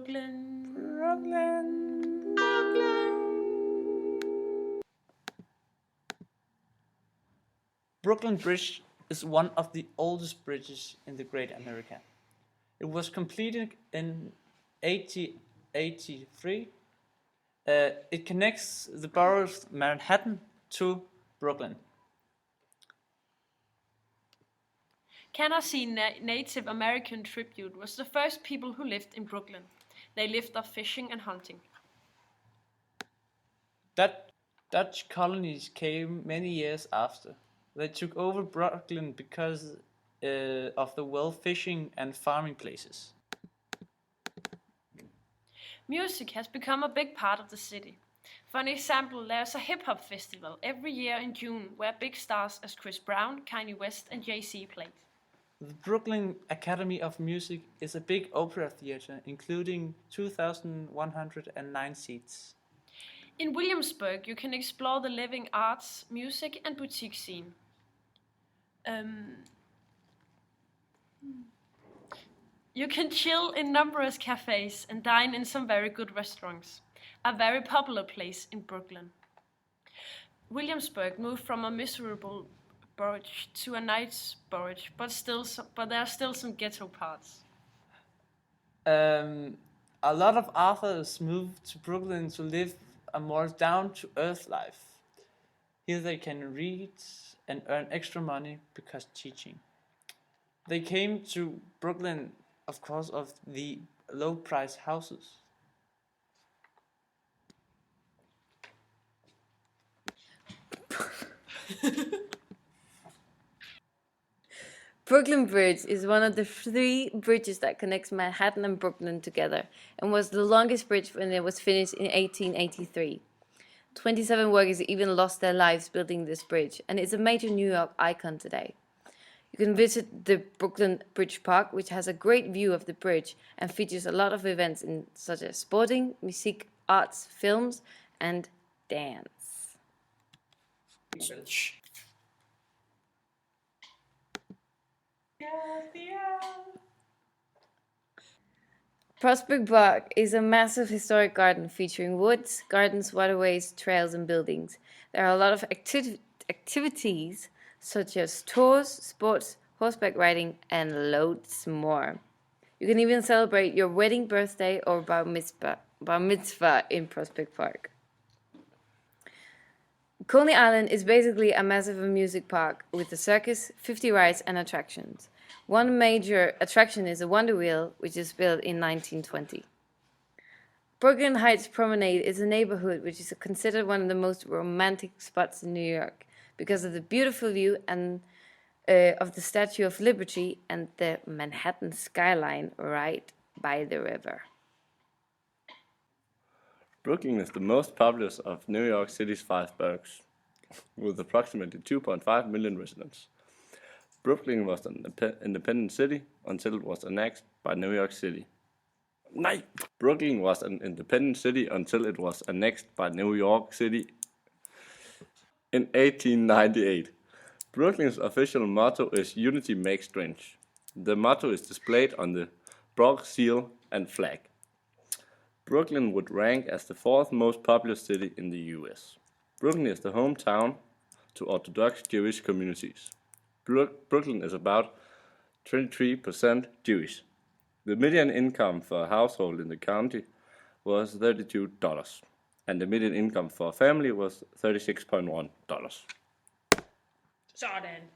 Brooklyn. Brooklyn. Brooklyn Bridge is one of the oldest bridges in the Great America. It was completed in 1883. It connects the boroughs of Manhattan to Brooklyn. Canarsie Native American Tribute was the first people who lived in Brooklyn. They lived off fishing and hunting. Dutch colonies came many years after. They took over Brooklyn because of the fishing and farming places. Music has become a big part of the city. For an example, there's a hip-hop festival every year in June where big stars as Chris Brown, Kanye West and Jay-Z played. The Brooklyn Academy of Music is a big opera theater, including 2,109 seats. In Williamsburg, you can explore the living arts, music and boutique scene. You can chill in numerous cafes and dine in some very good restaurants. A very popular place in Brooklyn. Williamsburg moved from a miserable borough to a nice borough, but there are still some ghetto parts. A lot of authors moved to Brooklyn to live a more down-to-earth life. Here they can read and earn extra money because teaching. They came to Brooklyn, of course, of the low-price houses. Brooklyn Bridge is one of the 3 bridges that connects Manhattan and Brooklyn together and was the longest bridge when it was finished in 1883. 27 workers even lost their lives building this bridge, and it's a major New York icon today. You can visit the Brooklyn Bridge Park, which has a great view of the bridge and features a lot of events such as sporting, music, arts, films, and dance. Prospect Park is a massive historic garden featuring woods, gardens, waterways, trails, and buildings. There are a lot of activities such as tours, sports, horseback riding, and loads more. You can even celebrate your wedding, birthday, or bar mitzvah in Prospect Park. Coney Island is basically a massive music park with a circus, 50 rides, and attractions. One major attraction is the Wonder Wheel, which is built in 1920. Brooklyn Heights Promenade is a neighborhood which is considered one of the most romantic spots in New York because of the beautiful view and of the Statue of Liberty and the Manhattan skyline right by the river. Brooklyn is the most populous of New York City's 5 boroughs, with approximately 2.5 million residents. Brooklyn was an independent city until it was annexed by New York City. Brooklyn was an independent city until it was annexed by New York City in 1898. Brooklyn's official motto is Unity Makes Strength. The motto is displayed on the Bronx seal and flag. Brooklyn would rank as the 4th most populous city in the US. Brooklyn is the hometown to Orthodox Jewish communities. Brooklyn is about 23% Jewish. The median income for a household in the county was $32, and the median income for a family was $36.1. Sådan.